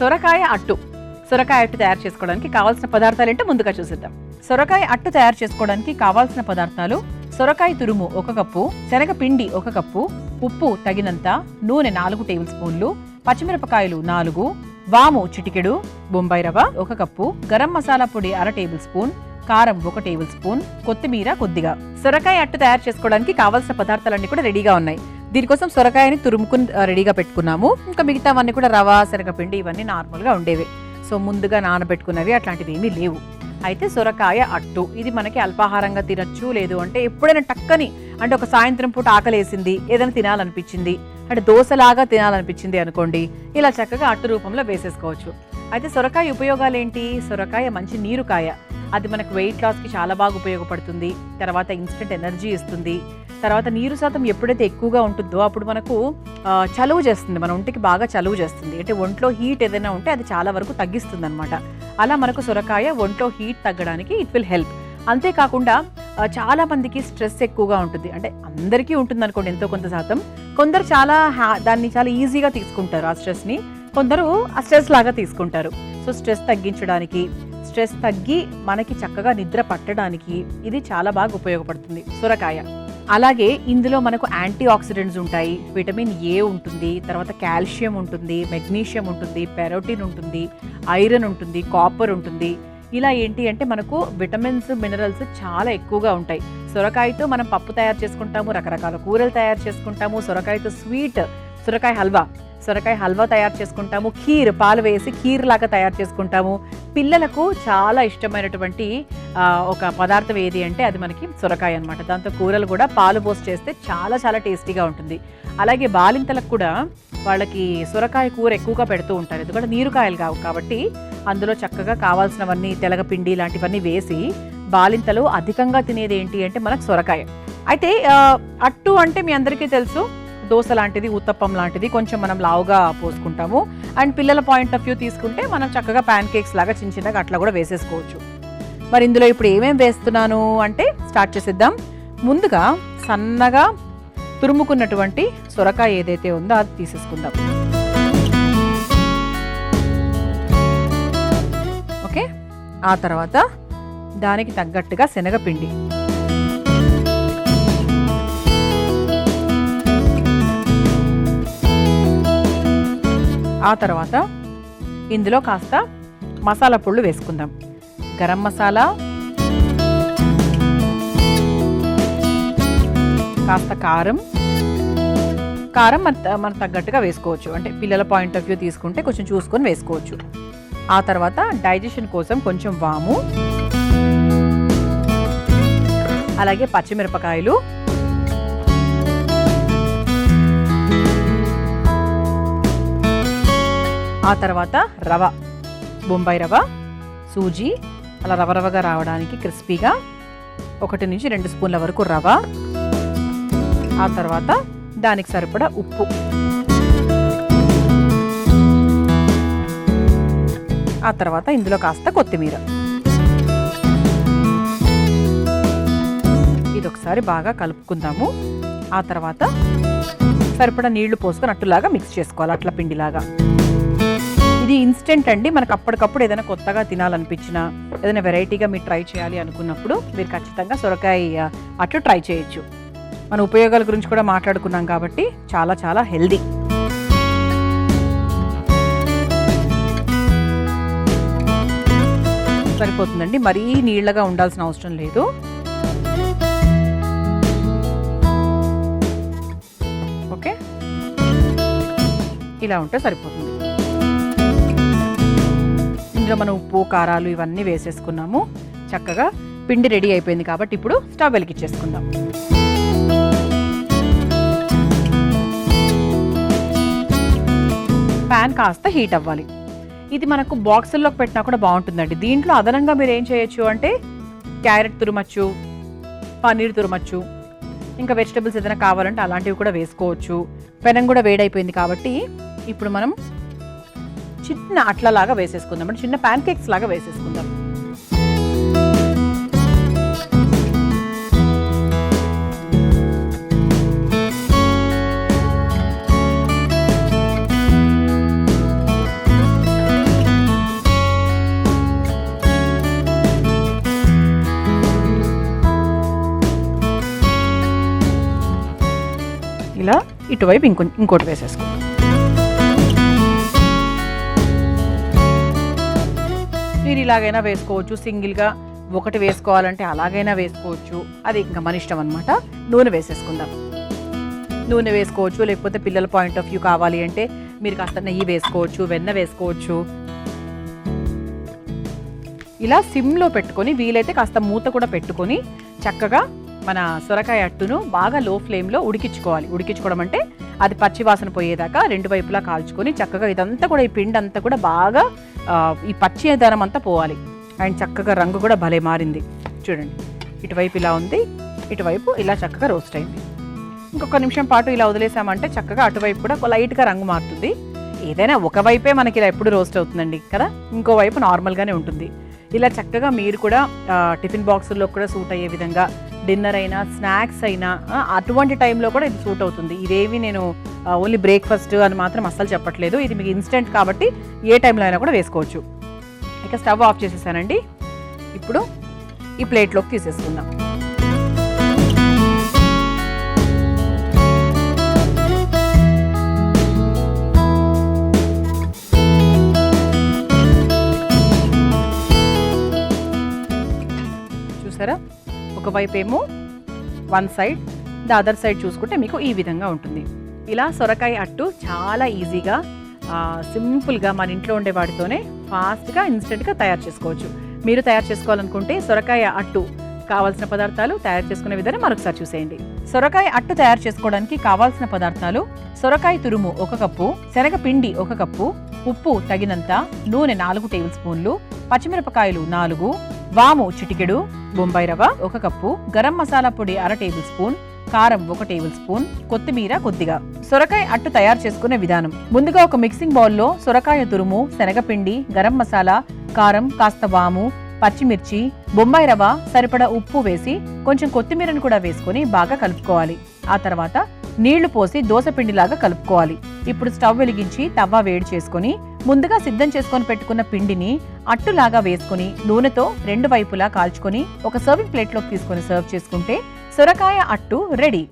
సొరకాయ అట్టు. సొరకాయ అట్టు తయారు చేసుకోవడానికి కావాల్సిన పదార్థాలు ఏంటో ముందుగా చూసిద్దాం. సొరకాయ అట్టు తయారు చేసుకోవడానికి కావాల్సిన పదార్థాలు: సొరకాయ తురుము 1 కప్పు, శనగపిండి 1 కప్పు, ఉప్పు తగినంత, నూనె 4 టేబుల్ స్పూన్లు, పచ్చిమిరపకాయలు 4, వాము చిటికెడు, బొంబాయి రవ్వ 1 కప్పు, గరం మసాలా పొడి 1/2 టేబుల్ స్పూన్, కారం 1 టేబుల్ స్పూన్, కొత్తిమీర కొద్దిగా. సొరకాయ అట్టు తయారు చేసుకోవడానికి కావాల్సిన పదార్థాలన్నీ కూడా రెడీగా ఉన్నాయి. దీనికోసం సొరకాయని తురుముకుని రెడీగా పెట్టుకున్నాము. ఇంకా మిగతావన్నీ కూడా రవ, శనగపిండి ఇవన్నీ నార్మల్గా ఉండేవి. సో ముందుగా నానబెట్టుకున్నవి అట్లాంటివి ఏమీ లేవు. అయితే సొరకాయ అట్టు ఇది మనకి అల్పాహారంగా తినచ్చు, లేదు అంటే ఎప్పుడైనా టక్కని అంటే ఒక సాయంత్రం పూట ఆకలేసింది, ఏదైనా తినాలనిపించింది, అంటే దోశలాగా తినాలనిపించింది అనుకోండి, ఇలా చక్కగా అట్టు రూపంలో వేసేసుకోవచ్చు. అయితే సొరకాయ ఉపయోగాలు ఏంటి? సొరకాయ మంచి నీరుకాయ, అది మనకు వెయిట్ లాస్కి చాలా బాగా ఉపయోగపడుతుంది. తర్వాత ఇన్స్టెంట్ ఎనర్జీ ఇస్తుంది. తర్వాత నీరు శాతం ఎప్పుడైతే ఎక్కువగా ఉంటుందో అప్పుడు మనకు చలువ చేస్తుంది, మన ఒంటికి బాగా చలువ చేస్తుంది. అంటే ఒంట్లో హీట్ ఏదైనా ఉంటే అది చాలా వరకు తగ్గిస్తుంది అనమాట. అలా మనకు సొరకాయ ఒంట్లో హీట్ తగ్గడానికి ఇట్ విల్ హెల్ప్. అంతేకాకుండా చాలా మందికి స్ట్రెస్ ఎక్కువగా ఉంటుంది, అంటే అందరికీ ఉంటుంది అనుకోండి ఎంతో కొంత శాతం. కొందరు దాన్ని చాలా ఈజీగా తీసుకుంటారు ఆ స్ట్రెస్ని, కొందరు ఆ స్ట్రెస్ లాగా తీసుకుంటారు. సో స్ట్రెస్ తగ్గించడానికి, స్ట్రెస్ తగ్గి మనకి చక్కగా నిద్ర పట్టడానికి ఇది చాలా బాగా ఉపయోగపడుతుంది సొరకాయ. అలాగే ఇందులో మనకు యాంటీ ఆక్సిడెంట్స్ ఉంటాయి, విటమిన్ ఏ ఉంటుంది, తర్వాత కాల్షియం ఉంటుంది, మెగ్నీషియం ఉంటుంది, పెరోటిన్ ఉంటుంది, ఐరన్ ఉంటుంది, కాపర్ ఉంటుంది. ఇలా ఏంటి అంటే మనకు విటమిన్స్, మినరల్స్ చాలా ఎక్కువగా ఉంటాయి. సొరకాయతో మనం పప్పు తయారు చేసుకుంటాము, రకరకాల కూరలు తయారు చేసుకుంటాము. సొరకాయతో సొరకాయ హల్వా తయారు చేసుకుంటాము. ఖీర్, పాలు వేసి ఖీర్ లాగా తయారు చేసుకుంటాము. పిల్లలకు చాలా ఇష్టమైనటువంటి ఒక పదార్థం ఏది అంటే అది మనకి సొరకాయ అనమాట. దాంతో కూరలు కూడా పాలు పోసి చేస్తే చాలా చాలా టేస్టీగా ఉంటుంది. అలాగే బాలింతలకు కూడా వాళ్ళకి సొరకాయ కూర ఎక్కువగా పెడుతూ ఉంటారు, ఎందుకంటే నీరుకాయలు కావు కాబట్టి అందులో చక్కగా కావాల్సినవన్నీ తెలగపిండి ఇలాంటివన్నీ వేసి బాలింతలు అధికంగా తినేది ఏంటి అంటే మనకు సొరకాయ. అయితే అట్టు అంటే మీ అందరికీ తెలుసు, దోశ లాంటిది, ఉత్తప్పం లాంటిది, కొంచెం మనం లావుగా పోసుకుంటాము. అండ్ పిల్లల పాయింట్ ఆఫ్ వ్యూ తీసుకుంటే మనం చక్కగా ప్యాన్ కేక్స్ లాగా చిన్న చిన్నగా అట్లా కూడా వేసేసుకోవచ్చు. మరి ఇందులో ఇప్పుడు ఏమేమి వేస్తున్నాను అంటే స్టార్ట్ చేసేద్దాం. ముందుగా సన్నగా తురుముకున్నటువంటి సొరకాయ ఏదైతే ఉందో అది తీసేసుకుందాం. ఓకే, ఆ తర్వాత దానికి తగ్గట్టుగా శనగపిండి, ఆ తర్వాత ఇందులో కాస్త మసాలా పొళ్ళు వేసుకుందాం. గరం మసాలా, కాస్త కారం మనకు తగ్గట్టుగా వేసుకోవచ్చు, అంటే పిల్లల పాయింట్ ఆఫ్ వ్యూ తీసుకుంటే కొంచెం చూసుకొని వేసుకోవచ్చు. ఆ తర్వాత డైజెషన్ కోసం కొంచెం వాము, అలాగే పచ్చిమిరపకాయలు, ఆ తర్వాత రవ, బొంబాయి రవ, సూజీ అలా రవరవగా రావడానికి క్రిస్పీగా 1 నుంచి 2 స్పూన్ల వరకు రవ, ఆ తర్వాత దానికి సరిపడా ఉప్పు, ఆ తర్వాత ఇందులో కాస్త కొత్తిమీర. ఇది ఒకసారి బాగా కలుపుకుందాము. ఆ తర్వాత సరిపడా నీళ్లు పోసుకొని అట్టులాగా మిక్స్ చేసుకోవాలి, అట్ల పిండిలాగా. ఇది ఇన్స్టెంట్ అండి, మనకు అప్పటికప్పుడు ఏదైనా కొత్తగా తినాలనిపించినా, ఏదైనా వెరైటీగా మీరు ట్రై చేయాలి అనుకున్నప్పుడు మీరు ఖచ్చితంగా సొరకాయ అట్టు ట్రై చేయొచ్చు. మన ఉపయోగాల గురించి కూడా మాట్లాడుకున్నాం కాబట్టి చాలా చాలా హెల్దీ. సరిపోతుందండి, మరీ నీళ్ళగా ఉండాల్సిన అవసరం లేదు. ఓకే, ఇలా ఉంటే సరిపోతుంది. ఇందులో మనం ఉప్పు, కారాలు ఇవన్నీ వేసేసుకున్నాము. చక్కగా పిండి రెడీ అయిపోయింది కాబట్టి ఇప్పుడు స్టవ్ వెలిగించేసుకుందాం. ప్యాన్ కాస్త హీట్ అవ్వాలి. ఇది మనకు బాక్సుల్లోకి పెట్టినా కూడా బాగుంటుందండి. దీంట్లో అదనంగా మీరు ఏం చేయొచ్చు అంటే క్యారెట్ తురుమచ్చు, పన్నీర్ తురుమచ్చు, ఇంకా వెజిటబుల్స్ ఏదైనా కావాలంటే అలాంటివి కూడా వేసుకోవచ్చు. పెనం కూడా వేడైపోయింది కాబట్టి ఇప్పుడు మనం చిన్న అట్లలాగా వేసేసుకుందాం, అంటే చిన్న ప్యాన్ కేక్స్ లాగా వేసేసుకుందాం. ఇలా ఇటువైపు ఇంకోటి వేసేసుకుందాం. మీరు ఇలాగైనా వేసుకోవచ్చు, సింగిల్గా ఒకటి వేసుకోవాలంటే అలాగైనా వేసుకోవచ్చు, అది ఇంకా మన ఇష్టం అనమాట. నూనె వేసేసుకుందాం. నూనె వేసుకోవచ్చు, లేకపోతే పిల్లల పాయింట్ ఆఫ్ వ్యూ కావాలి అంటే మీరు కాస్త నెయ్యి వేసుకోవచ్చు, వెన్న వేసుకోవచ్చు. ఇలా సిమ్లో పెట్టుకొని వీలైతే కాస్త మూత కూడా పెట్టుకొని చక్కగా మన సొరకాయ అట్టును బాగా లో ఫ్లేమ్లో ఉడికించుకోవాలి. ఉడికించుకోవడం అంటే అది పచ్చి వాసన పోయేదాకా రెండు వైపులా కాల్చుకొని చక్కగా ఇదంతా కూడా ఈ పిండి అంతా కూడా బాగా ఈ పచ్చి దనం అంతా పోవాలి. అండ్ చక్కగా రంగు కూడా భలే మారింది చూడండి. ఇటువైపు ఇలా ఉంది, ఇటువైపు ఇలా చక్కగా రోస్ట్ అయింది. ఇంకొక నిమిషం పాటు ఇలా వదిలేసామంటే చక్కగా అటువైపు కూడా లైట్గా రంగు మారుతుంది. ఏదైనా ఒకవైపే మనకి ఇలా ఎప్పుడు రోస్ట్ అవుతుందండి కదా, ఇంకోవైపు నార్మల్గానే ఉంటుంది. ఇలా చక్కగా మీరు కూడా టిఫిన్ బాక్సుల్లో కూడా సూట్ అయ్యే విధంగా డిన్నర్ అయినా స్నాక్స్ అయినా అటువంటి టైంలో కూడా ఇది సూట్ అవుతుంది. ఇదేవి నేను ఓన్లీ బ్రేక్ఫాస్ట్ అని మాత్రం అస్సలు చెప్పట్లేదు. ఇది మీకు ఇన్స్టెంట్ కాబట్టి ఏ టైంలో అయినా కూడా వేసుకోవచ్చు. ఇక స్టవ్ ఆఫ్ చేసేసానండి. ఇప్పుడు ఈ ప్లేట్లోకి తీసేసుకుందాం. చూసారా, ఒకవైపు ఏమో one side, the other side చూసుకుంటే మీకు ఈ విధంగా ఉంటుంది. ఇలా సొరకాయ అట్టు చాలా ఈజీగా సింపుల్గా మన ఇంట్లో ఉండే వాటితోనే ఫాస్ట్గా ఇన్స్టెంట్గా తయారు చేసుకోవచ్చు. మీరు తయారు చేసుకోవాలనుకుంటే సొరకాయ అట్టు కావాల్సిన పదార్థాలు, తయారు చేసుకునే విధానం మరొకసారి చూసేయండి. సొరకాయ అట్టు తయారు చేసుకోవడానికి కావాల్సిన పదార్థాలు: సొరకాయ తురుము 1 కప్పు, శనగపిండి 1 కప్పు, ఉప్పు తగినంత, నూనె 4 టేబుల్ స్పూన్లు, పచ్చిమిరపకాయలు 4, వాము చిటికెడు, బొంబాయి రవ్వ 1 కప్పు, గరం మసాలా పొడి 1/2 టేబుల్ స్పూన్, కారం 1 టేబుల్ స్పూన్, కొత్తిమీర కొద్దిగా. సొరకాయ అట్టు తయారు చేసుకునే విధానం: ముందుగా ఒక మిక్సింగ్ బౌల్లో సొరకాయ తురుము, శనగపిండి, గరం మసాలా, కారం, కాస్త వాము, పచ్చిమిర్చి, బొంబాయి రవ్వ, సరిపడా ఉప్పు వేసి కొంచెం కొత్తిమీరను కూడా వేసుకొని బాగా కలుపుకోవాలి. ఆ తర్వాత నీళ్లు పోసి దోసపిండిలాగా కలుపుకోవాలి. ఇప్పుడు స్టవ్ వెలిగించి తవ్వ వేడి చేసుకుని ముందుగా సిద్ధం చేసుకొని పెట్టుకున్న పిండిని అట్టులాగా వేసుకుని నూనెతో 2 వైపులా కాల్చుకొని ఒక సర్వింగ్ ప్లేట్లోకి తీసుకొని సర్వ్ చేసుకుంటే సొరకాయ అట్టు రెడీ.